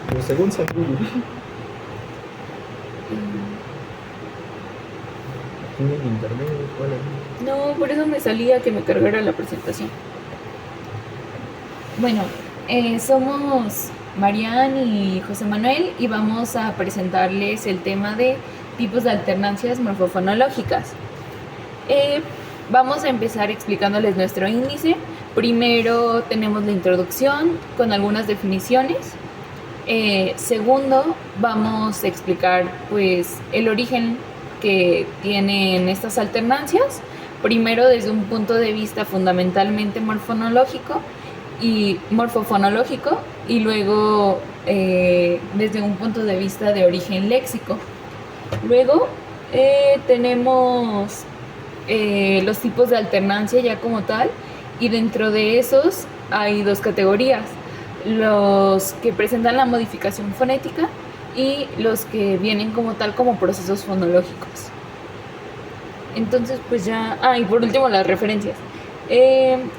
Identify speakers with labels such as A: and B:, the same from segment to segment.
A: Pero según San Google, aquí en el internet, ¿cuál es?
B: No, por eso me salía que me cargara la presentación. Bueno, somos Marian y José Manuel y vamos a presentarles el tema de tipos de alternancias morfofonológicas. Eh, Vamos a empezar explicándoles nuestro índice. Primero tenemos la introducción con algunas definiciones. Segundo, vamos a explicar pues el origen que tienen estas alternancias. Primero desde un punto de vista fundamentalmente morfonológico y morfofonológico y luego desde un punto de vista de origen léxico. Luego tenemos los tipos de alternancia ya como tal, y dentro de esos hay dos categorías: los que presentan la modificación fonética y los que vienen como tal como procesos fonológicos. Entonces pues ya, y por último las referencias.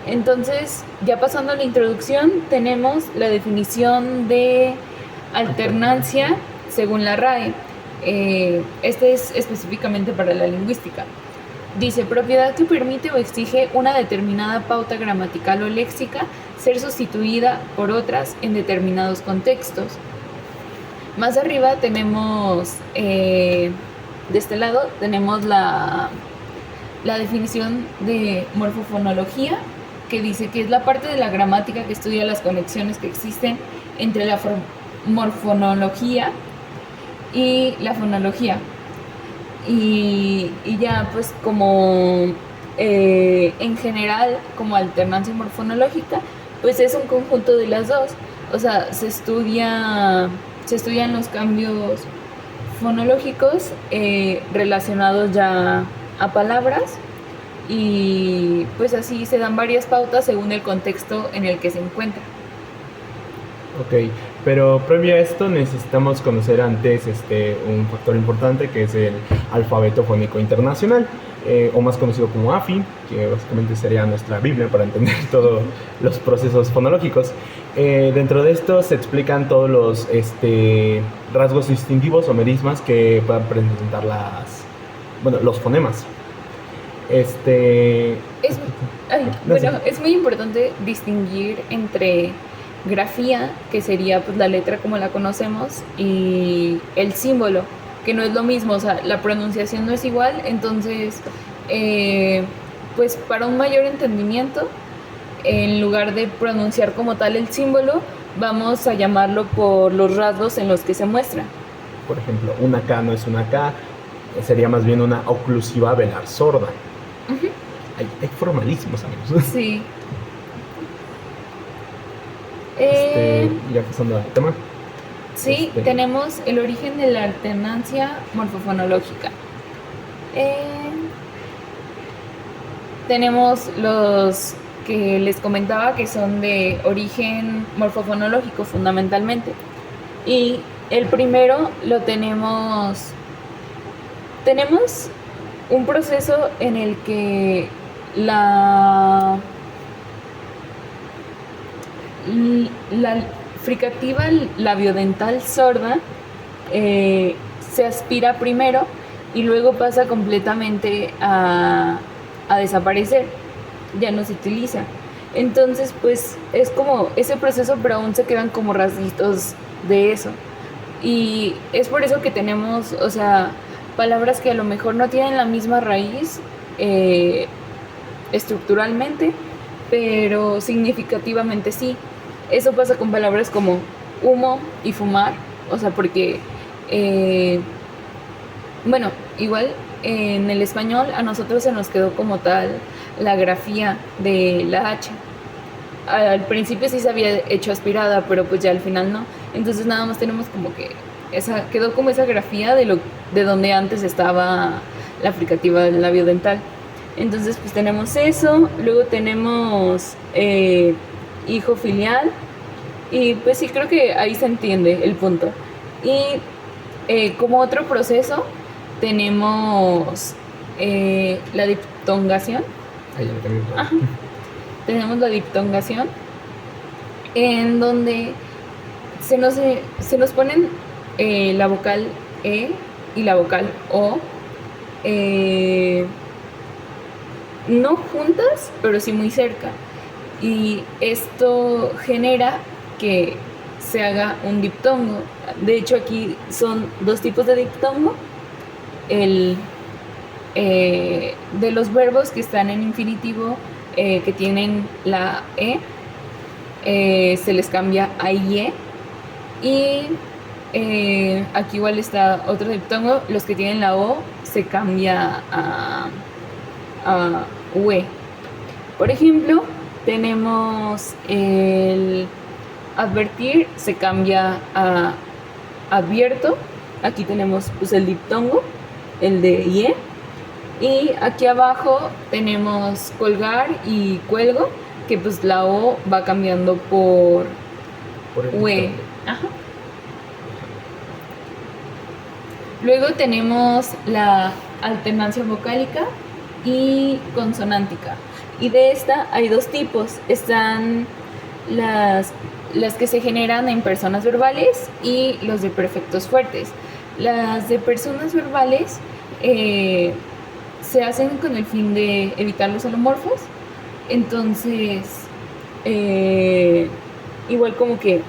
B: Entonces, ya pasando a la introducción, tenemos la definición de alternancia según la RAE. Este es específicamente para la lingüística. Dice: propiedad que permite o exige una determinada pauta gramatical o léxica ser sustituida por otras en determinados contextos. Más arriba tenemos, de este lado, tenemos la definición de morfofonología, que dice que es la parte de la gramática que estudia las conexiones que existen entre la morfonología y la fonología. Y ya pues como en general como alternancia morfonológica, pues es un conjunto de las dos. O sea, se estudian los cambios fonológicos relacionados ya a palabras, y pues así se dan varias pautas según el contexto en el que se encuentra.
A: Ok, pero previo a esto necesitamos conocer antes un factor importante, que es el alfabeto fónico internacional, o más conocido como AFI, que básicamente sería nuestra Biblia para entender todos los procesos fonológicos. Dentro de esto se explican todos los rasgos distintivos o merismas que puedan presentar los fonemas.
B: Es, es muy importante distinguir entre grafía, que sería pues la letra como la conocemos, y el símbolo, que no es lo mismo. O sea, la pronunciación no es igual. Entonces pues para un mayor entendimiento, en lugar de pronunciar como tal el símbolo, vamos a llamarlo por los rasgos en los que se muestra.
A: Por ejemplo, una K no es una K, sería más bien una oclusiva velar sorda.
B: Uh-huh.
A: Hay formalismos, amigos.
B: Sí.
A: Ya pasando al tema.
B: Sí, tenemos el origen de la alternancia morfofonológica. Tenemos los que les comentaba, que son de origen morfofonológico fundamentalmente. Y el primero lo tenemos un proceso en el que la fricativa labiodental sorda se aspira primero y luego pasa completamente a desaparecer, ya no se utiliza. Entonces pues es como ese proceso, pero aún se quedan como rasguitos de eso. Y es por eso que tenemos, o sea, palabras que a lo mejor no tienen la misma raíz estructuralmente, pero significativamente sí. Eso pasa con palabras como humo y fumar. O sea, porque bueno, igual en el español a nosotros se nos quedó como tal la grafía de la H. Al principio sí se había hecho aspirada, pero pues ya al final no. Entonces nada más tenemos como que quedó como esa grafía de donde antes estaba la fricativa del labio dental. Entonces pues tenemos eso. Luego tenemos hijo filial, y pues sí, creo que ahí se entiende el punto. Y como otro proceso tenemos la diptongación. Tenemos la diptongación, en donde se nos ponen la vocal E y la vocal O, no juntas, pero sí muy cerca. Y esto genera que se haga un diptongo. De hecho, aquí son dos tipos de diptongo. El de los verbos que están en infinitivo, que tienen la se les cambia a IE. Y aquí igual está otro diptongo. Los que tienen la O se cambia a UE. Por ejemplo, tenemos el advertir, se cambia a advierto. Aquí tenemos pues el diptongo, el de IE. Y aquí abajo tenemos colgar y cuelgo, que pues la O va cambiando por
A: el
B: UE.
A: diptongo.
B: Ajá. Luego tenemos la alternancia vocálica y consonántica. Y de esta hay dos tipos. Están las que se generan en personas verbales y los de perfectos fuertes. Las de personas verbales se hacen con el fin de evitar los alomorfos. Entonces, igual como que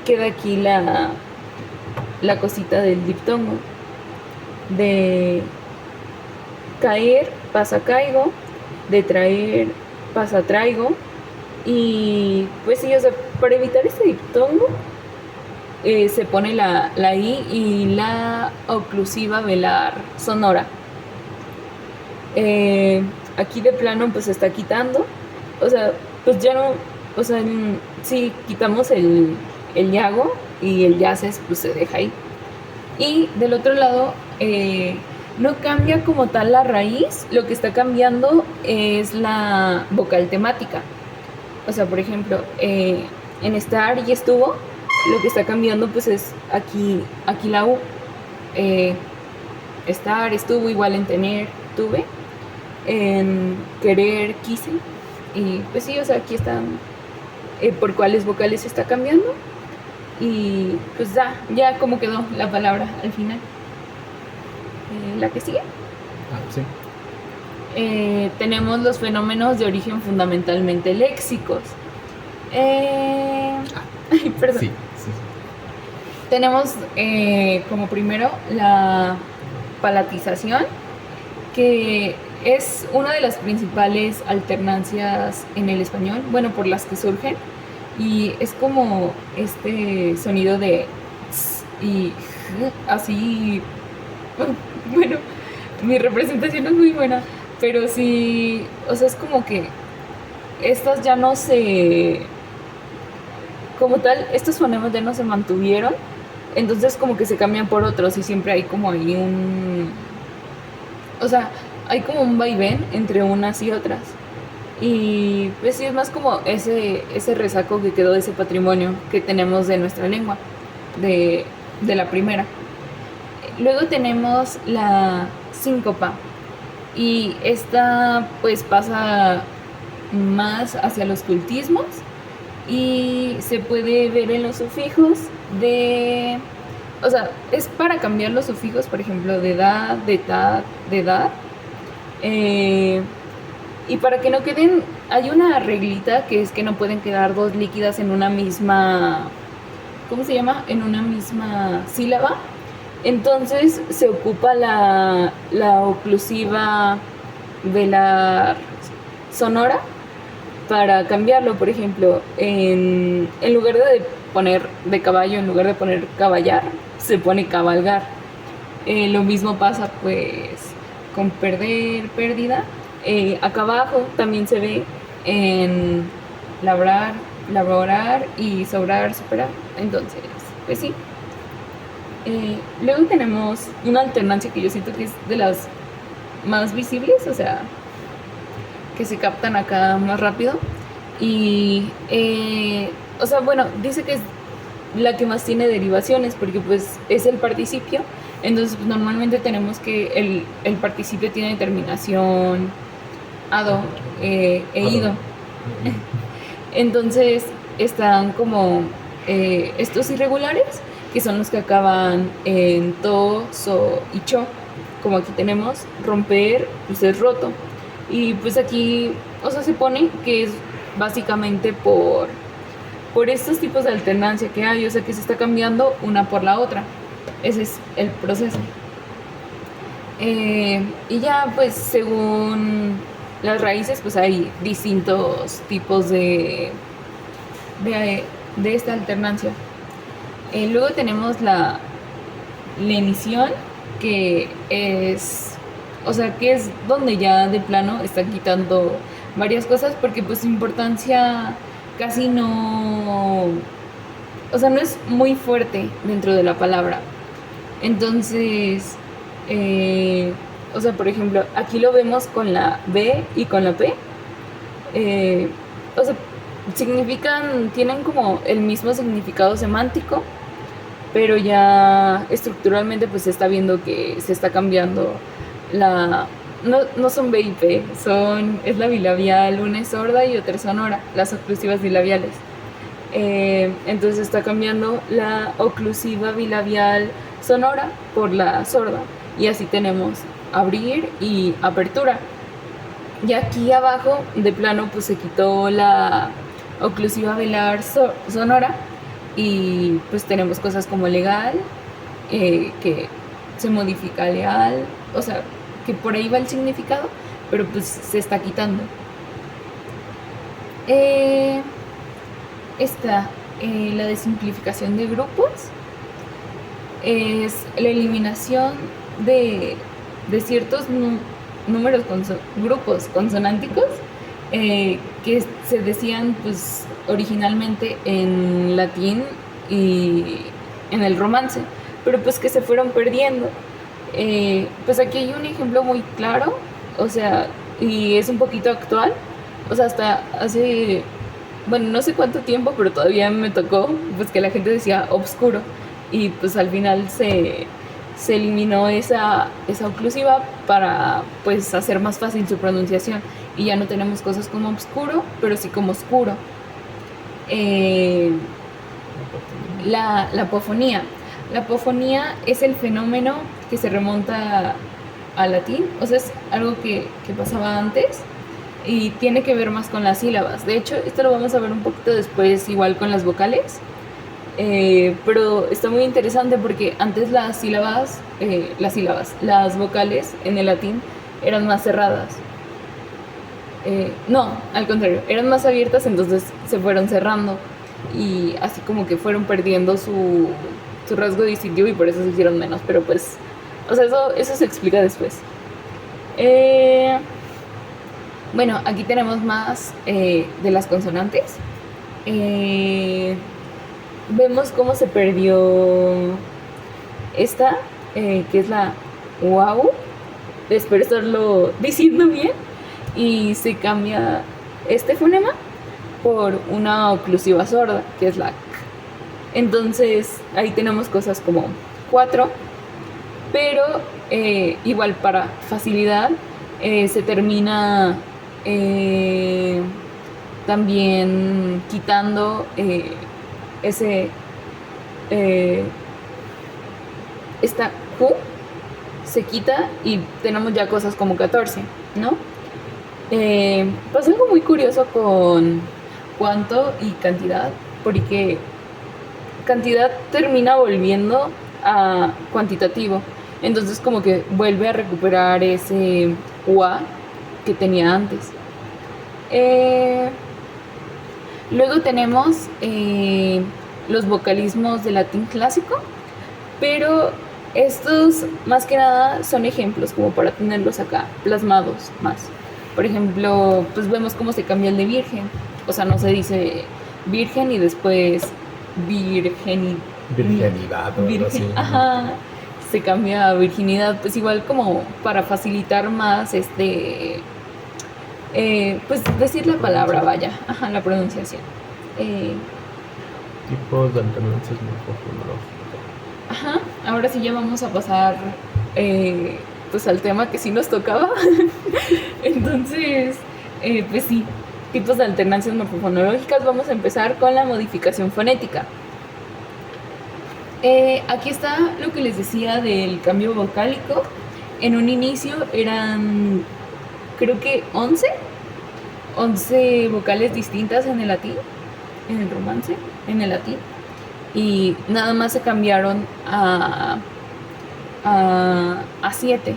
B: queda aquí la cosita del diptongo. De caer, pasa caigo. De traer, pasa traigo. Y pues sí, o sea, para evitar este diptongo se pone la I y la oclusiva velar sonora. Aquí de plano pues se está quitando. O sea, pues ya no, o sea, si quitamos el yago y el yaces, pues se deja ahí. Y del otro lado, no cambia como tal la raíz, lo que está cambiando es la vocal temática. O sea, por ejemplo, en estar y estuvo, lo que está cambiando pues es aquí la U. Estar, estuvo, igual en tener, tuve. En querer, quise. Y pues sí, o sea, aquí están por cuáles vocales se está cambiando. Y pues ya como quedó la palabra al final. La que sigue.
A: Sí.
B: Tenemos los fenómenos de origen fundamentalmente léxicos. Ay, perdón.
A: Sí.
B: Tenemos como primero la palatización, que es una de las principales alternancias en el español, bueno, por las que surgen, y es como este sonido de tss y así. Bueno, mi representación es muy buena, pero sí, o sea, es como que estas ya no se, como tal, estos fonemas ya no se mantuvieron, entonces como que se cambian por otros y siempre hay como ahí o sea, hay como un vaivén entre unas y otras. Y pues sí, es más como ese resaco que quedó de ese patrimonio que tenemos de nuestra lengua, de la primera. Luego tenemos la síncopa, y esta pues pasa más hacia los cultismos y se puede ver en los sufijos o sea, es para cambiar los sufijos, por ejemplo, de edad, de tad, de dar. Y para que no queden, hay una reglita que es que no pueden quedar dos líquidas en una misma, ¿cómo se llama? En una misma sílaba. Entonces se ocupa la oclusiva velar sonora para cambiarlo. Por ejemplo, en lugar de poner de caballo, en lugar de poner caballar, se pone cabalgar. Lo mismo pasa pues con perder, pérdida. Acá abajo también se ve en labrar, laborar y sobrar, superar. Entonces, pues sí. Luego tenemos una alternancia que yo siento que es de las más visibles, o sea, que se captan acá más rápido. Y, o sea, bueno, dice que es la que más tiene derivaciones porque pues es el participio. Entonces pues, normalmente tenemos que el participio tiene terminación ado e ido. Entonces están como estos irregulares, que son los que acaban en to, so y cho. Como aquí tenemos romper, pues es roto. Y pues aquí, o sea, se pone que es básicamente por estos tipos de alternancia que hay, o sea, que se está cambiando una por la otra. Ese es el proceso. Y ya, pues, según las raíces, pues hay distintos tipos de esta alternancia. Luego tenemos la lenición, que es, o sea, que es donde ya de plano están quitando varias cosas, porque pues su importancia casi no, o sea, no es muy fuerte dentro de la palabra. Entonces, o sea, por ejemplo, aquí lo vemos con la B y con la P. O sea, tienen como el mismo significado semántico, pero ya estructuralmente pues se está viendo que se está cambiando no son B y P, es la bilabial, una es sorda y otra es sonora, las oclusivas bilabiales. Entonces está cambiando la oclusiva bilabial sonora por la sorda, y así tenemos abrir y apertura. Y aquí abajo de plano pues se quitó la oclusiva bilabial sonora, y pues tenemos cosas como legal, que se modifica leal, o sea, que por ahí va el significado, pero pues se está quitando. La desimplificación de grupos es la eliminación de ciertos números, grupos consonánticos, que se decían pues originalmente en latín y en el romance, pero pues que se fueron perdiendo. Pues aquí hay un ejemplo muy claro, o sea, y es un poquito actual, o sea, hasta hace, bueno, no sé cuánto tiempo, pero todavía me tocó pues que la gente decía obscuro, y pues al final se eliminó esa oclusiva para pues hacer más fácil su pronunciación, y ya no tenemos cosas como obscuro, pero sí como oscuro. La apofonía. La apofonía es el fenómeno que se remonta al latín, o sea, es algo que pasaba antes y tiene que ver más con las sílabas. De hecho, esto lo vamos a ver un poquito después, igual con las vocales, pero está muy interesante porque antes las vocales en el latín eran más cerradas. No, al contrario, eran más abiertas, entonces se fueron cerrando y así como que fueron perdiendo su rasgo distintivo, y por eso se hicieron menos, pero pues, o sea, eso se explica después. Bueno, aquí tenemos más de las consonantes. Vemos cómo se perdió esta, que es la wow. Espero estarlo diciendo bien. Y se cambia este fonema por una oclusiva sorda, que es la k. Entonces ahí tenemos cosas como 4, pero igual para facilidad se termina también quitando esta Q se quita y tenemos ya cosas como 14, ¿no? Pasa algo muy curioso con cuánto y cantidad, porque cantidad termina volviendo a cuantitativo, entonces como que vuelve a recuperar ese UA que tenía antes. Luego tenemos los vocalismos de latín clásico, pero estos más que nada son ejemplos como para tenerlos acá plasmados más. Por ejemplo, pues vemos cómo se cambia el de virgen, o sea, no se dice virgen y después virginidad o algo así. Ajá, se cambia a virginidad, pues igual como para facilitar más pues decir la palabra, vaya, ajá, la pronunciación.
A: Tipos de alternancias morfofonológicas.
B: Ajá, ahora sí ya vamos a pasar pues al tema que sí nos tocaba. Entonces, pues sí, tipos de alternancias morfofonológicas. Vamos a empezar con la modificación fonética. Aquí está lo que les decía del cambio vocálico. En un inicio eran, creo que 11 vocales distintas en el latín, en el romance, en el latín. Y nada más se cambiaron a 7.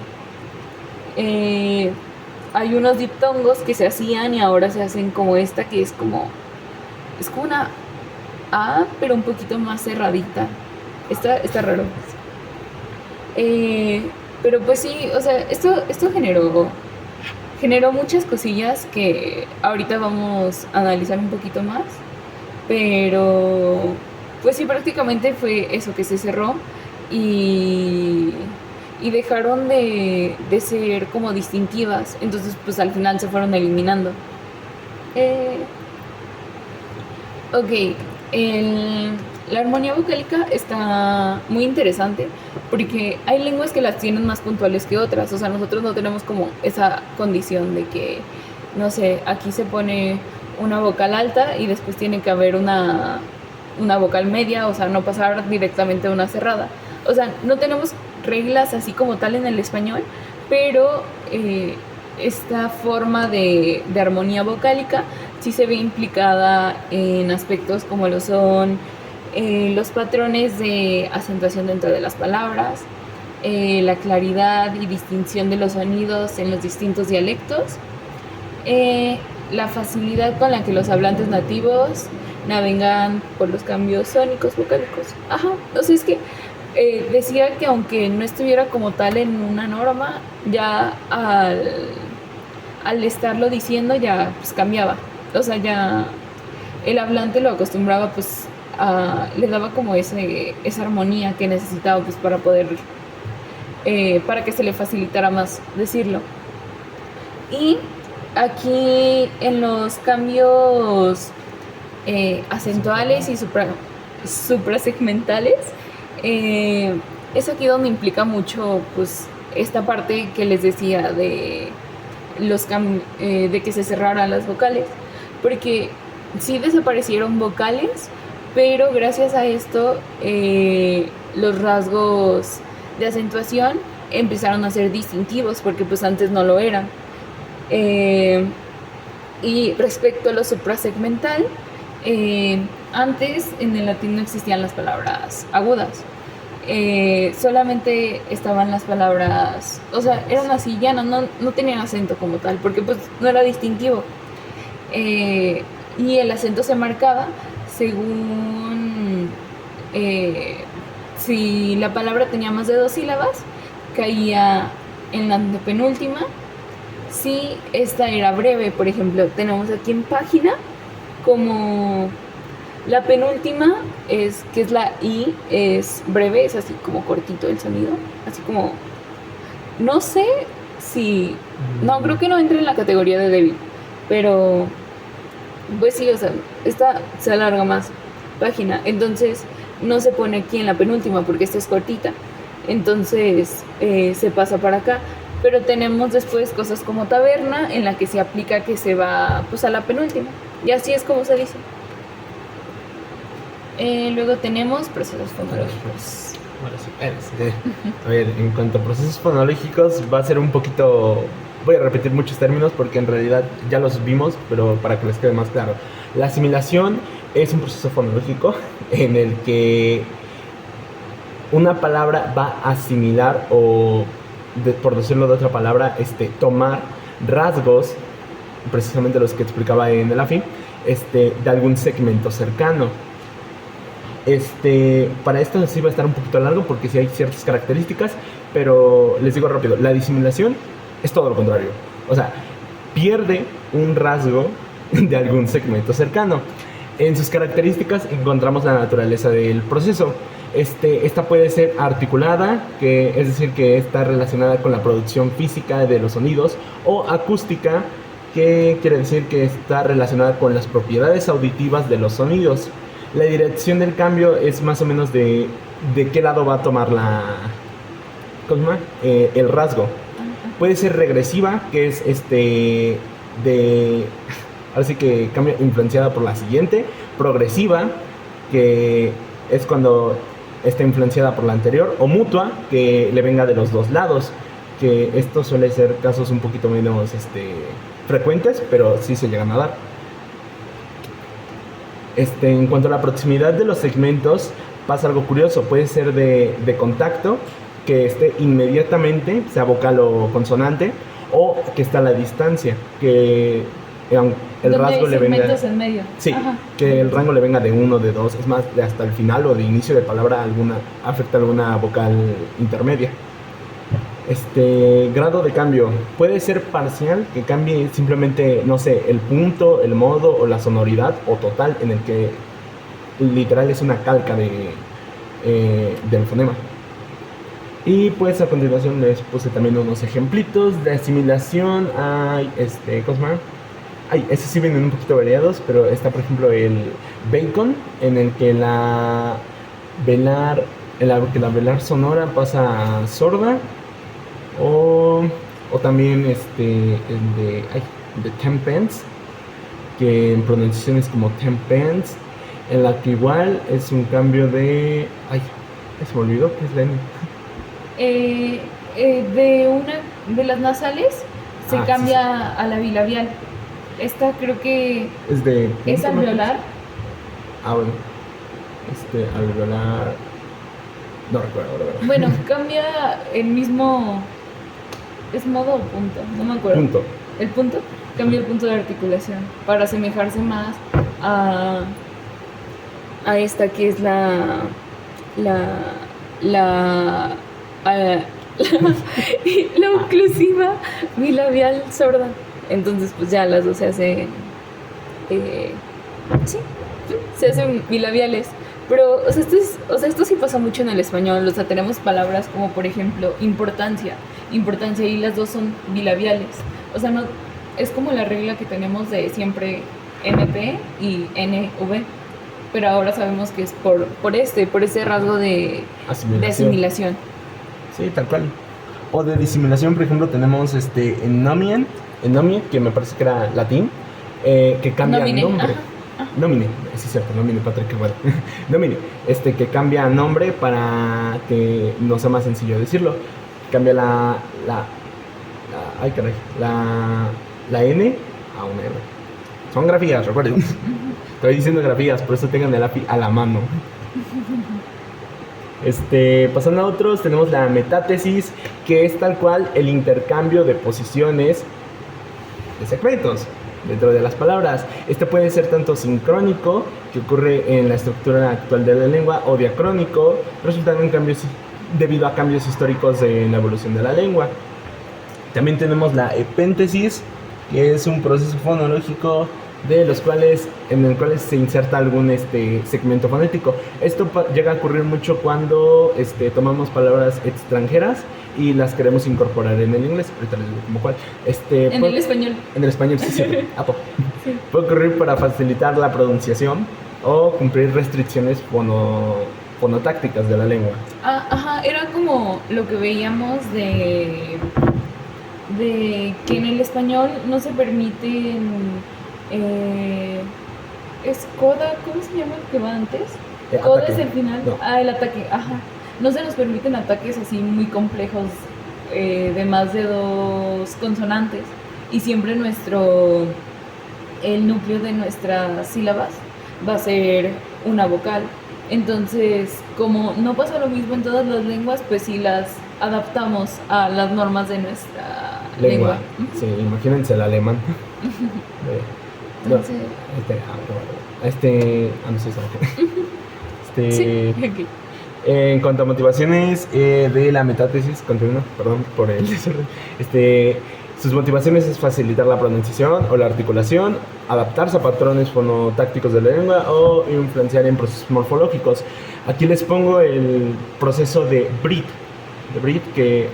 B: Hay unos diptongos que se hacían y ahora se hacen como esta, que es como una A, pero un poquito más cerradita. Está raro. Pero pues sí, o sea, esto generó muchas cosillas que ahorita vamos a analizar un poquito más. Pero pues sí, prácticamente fue eso, que se cerró y dejaron de ser como distintivas. Entonces pues al final se fueron eliminando. Ok, la armonía vocálica está muy interesante porque hay lenguas que las tienen más puntuales que otras. O sea, nosotros no tenemos como esa condición de que, no sé, aquí se pone una vocal alta y después tiene que haber una vocal media, o sea, no pasar directamente a una cerrada. O sea, no tenemos reglas así como tal en el español, pero esta forma de armonía vocálica sí se ve implicada en aspectos como lo son los patrones de acentuación dentro de las palabras, la claridad y distinción de los sonidos en los distintos dialectos, la facilidad con la que los hablantes nativos navegan por los cambios sónicos vocálicos. Ajá, o sea, es que decía que aunque no estuviera como tal en una norma, ya al estarlo diciendo ya pues cambiaba. O sea, ya el hablante lo acostumbraba pues le daba como esa armonía que necesitaba pues para poder para que se le facilitara más decirlo. Y aquí en los cambios acentuales y suprasegmentales es aquí donde implica mucho pues esta parte que les decía de de que se cerraran las vocales, porque sí desaparecieron vocales, pero gracias a esto los rasgos de acentuación empezaron a ser distintivos, porque pues antes no lo eran. Y respecto a lo suprasegmental, antes en el latín no existían las palabras agudas, solamente estaban las palabras, o sea, eran así llanas, no tenían acento como tal, porque pues no era distintivo. Y el acento se marcaba según si la palabra tenía más de 2 sílabas, caía en la penúltima. Si esta era breve, por ejemplo, tenemos aquí en página como la penúltima que es la I, es breve, es así como cortito el sonido, así como, no sé si, no, creo que no entra en la categoría de débil, pero pues sí, o sea, esta se alarga más página, entonces no se pone aquí en la penúltima porque esta es cortita, entonces se pasa para acá. Pero tenemos después cosas como taberna, en la que se aplica que se va pues a la penúltima, y así es como se dice. Luego tenemos procesos fonológicos.
A: A ver, en cuanto a procesos fonológicos, va a ser un poquito... Voy a repetir muchos términos porque en realidad ya los vimos, pero para que les quede más claro. La asimilación es un proceso fonológico en el que una palabra va a asimilar o, por decirlo de otra palabra, tomar rasgos, precisamente los que explicaba en el AFI, de algún segmento cercano. Para esto sí va a estar un poquito largo porque sí hay ciertas características, pero les digo rápido, la disimulación es todo lo contrario. O sea, pierde un rasgo de algún segmento cercano. En sus características encontramos la naturaleza del proceso. Esta puede ser articulada, es decir, que está relacionada con la producción física de los sonidos, o acústica, que quiere decir que está relacionada con las propiedades auditivas de los sonidos. La dirección del cambio es más o menos de qué lado va a tomar el rasgo. Puede ser regresiva, que es ahora sí que cambia influenciada por la siguiente. Progresiva, que es cuando está influenciada por la anterior, o mutua, que le venga de los dos lados, que esto suele ser casos un poquito menos frecuentes, pero sí se llegan a dar. En cuanto a la proximidad de los segmentos, pasa algo curioso. Puede ser de contacto, que esté inmediatamente, sea vocal o consonante, o que está a la distancia, que el rasgo le venga
B: en medio.
A: Sí,
B: Ajá.
A: que el rango le venga de 1, de 2, es más, de hasta el final o de inicio de palabra afecta alguna vocal intermedia. Grado de cambio puede ser parcial, que cambie simplemente, no sé, el punto, el modo o la sonoridad, o total, en el que literal es una calca del fonema. Y pues a continuación les puse también unos ejemplitos de asimilación. Hay ¿cómo se llama? Esos sí vienen un poquito variados, pero está por ejemplo el bacon, en el que la velar sonora pasa a sorda, o también el de tenpence, que en pronunciación es como tenpence, en la que igual es un cambio de... se me olvidó qué es la N.
B: De las nasales se cambia
A: sí.
B: a la bilabial. Esta creo que
A: es
B: alveolar.
A: Bueno. Alveolar. No recuerdo, la verdad.
B: Bueno, cambia el mismo. ¿Es modo o punto? No me acuerdo.
A: Punto.
B: El punto cambia el punto de articulación para asemejarse más a esta que es la oclusiva bilabial sorda. Entonces pues ya las dos se hacen se hacen bilabiales. Pero esto sí pasa mucho en el español. Tenemos palabras como por ejemplo importancia y las dos son bilabiales. No es como la regla que tenemos de siempre MP y NV, pero ahora sabemos que es por ese rasgo de asimilación.
A: Sí, tal cual. O de disimulación, por ejemplo, tenemos ennomien, que me parece que era latín, que cambia nombre. Nomine, sí es cierto, nomine, Patrick, igual. Nomine, que cambia nombre para que no sea más sencillo decirlo. Cambia la N a una R. Son grafías, recuerden. Estoy diciendo grafías, por eso tengan el lápiz a la mano. Pasando a otros, tenemos la metátesis, que es tal cual el intercambio de posiciones de segmentos dentro de las palabras. Puede ser tanto sincrónico, que ocurre en la estructura actual de la lengua, o diacrónico, resultando en cambios debido a cambios históricos en la evolución de la lengua. También tenemos la epéntesis, que es un proceso fonológico en el cual se inserta algún segmento fonético. Esto llega a ocurrir mucho cuando tomamos palabras extranjeras y las queremos incorporar en el inglés. Ahorita les digo como cuál.
B: El español.
A: En el español, sí.
B: Sí.
A: Puede ocurrir para facilitar la pronunciación o cumplir restricciones fonotácticas de la lengua.
B: Era como lo que veíamos de que en el español no se permiten es coda, ¿cómo se llama el que va antes? Coda es el final. No. El ataque, no se nos permiten ataques así muy complejos de más de 2 consonantes, y siempre el núcleo de nuestras sílabas va a ser una vocal. Entonces, como no pasa lo mismo en todas las lenguas, pues sí las adaptamos a las normas de nuestra lengua.
A: Sí, imagínense el alemán.
B: Entonces,
A: sí, okay. En cuanto a motivaciones de la metátesis, perdón por el desorden. Sus motivaciones es facilitar la pronunciación o la articulación, adaptarse a patrones fonotácticos de la lengua o influenciar en procesos morfológicos. Aquí les pongo el proceso de Brit, que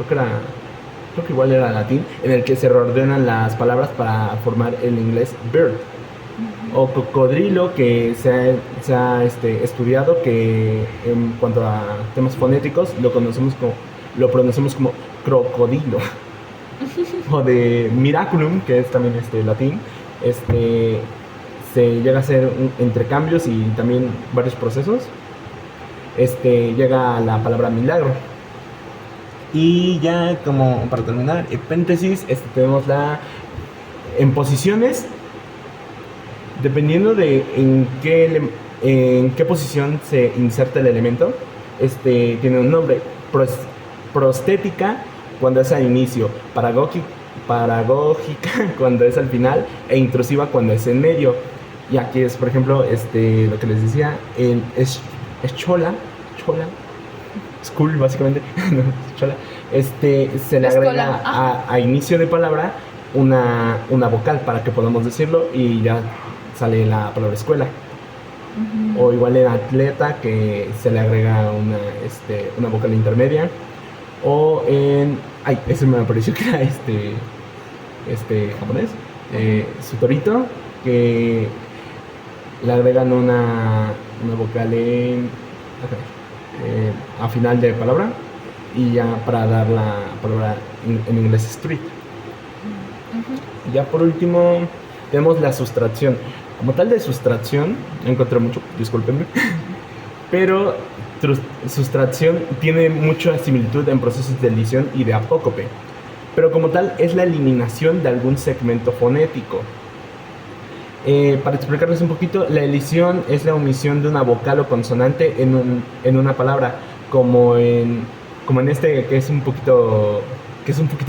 A: creo que igual era latín, en el que se reordenan las palabras para formar el inglés bird. O cocodrilo, que se ha estudiado, que en cuanto a temas fonéticos lo pronunciamos como crocodilo. O de miraculum, que es también latín, se llega a hacer entre cambios y también varios procesos llega la palabra milagro. Y ya como para terminar, epéntesis, tenemos en posiciones, dependiendo de en qué posición se inserta el elemento, tiene un nombre. Prostética cuando es al inicio, paragógica cuando es al final, e intrusiva cuando es en medio. Y aquí es, por ejemplo, lo que les decía, es chola, school básicamente, no, chola, se le agrega a inicio de palabra una vocal para que podamos decirlo y ya sale la palabra escuela. Uh-huh. O igual en atleta, que se le agrega una vocal intermedia. O en... Ay, ese me pareció que era japonés. Sutorito, que le agregan una vocal a final de palabra, y ya para dar la palabra en inglés street. Uh-huh. Ya por último tenemos la sustracción. Como tal de sustracción no encontré mucho, discúlpenme, pero sustracción tiene mucha similitud en procesos de elisión y de apócope, pero como tal es la eliminación de algún segmento fonético. Para explicarles un poquito, la elisión es la omisión de una vocal o consonante en una palabra, como en que es un poquito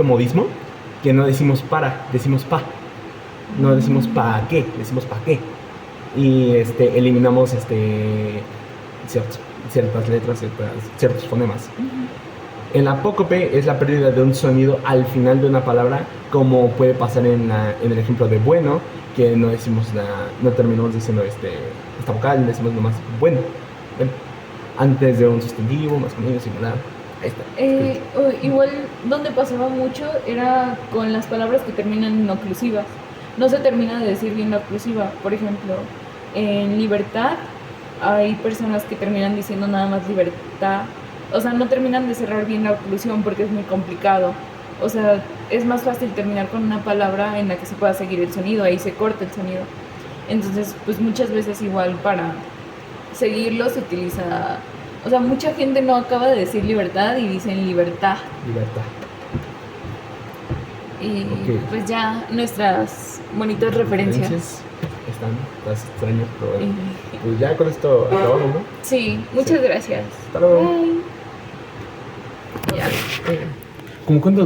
A: modismo, que no decimos para, decimos pa. No decimos pa qué, decimos pa qué. Y eliminamos ciertas letras, ciertos fonemas. Uh-huh. El apócope es la pérdida de un sonido al final de una palabra, como puede pasar en el ejemplo de bueno, que no terminamos diciendo esta vocal, decimos nomás bueno, antes de un sustantivo, masculino, singular. Ahí está.
B: Igual donde pasaba mucho era con las palabras que terminan en oclusivas. No se termina de decir bien la oclusiva. Por ejemplo, en libertad hay personas que terminan diciendo nada más libertad. O sea, no terminan de cerrar bien la oclusión porque es muy complicado. O sea, es más fácil terminar con una palabra en la que se pueda seguir el sonido, ahí se corta el sonido. Entonces, pues muchas veces igual para seguirlo se utiliza... O sea, mucha gente no acaba de decir libertad y dicen libertad.
A: Libertad.
B: Y pues ya nuestras bonitas referencias
A: están, las extrañas, pero bueno. Pues ya con esto acabamos, ¿no?
B: Sí, muchas gracias.
A: Hasta luego.
B: Bye. Ya.
A: ¿Cómo cuánto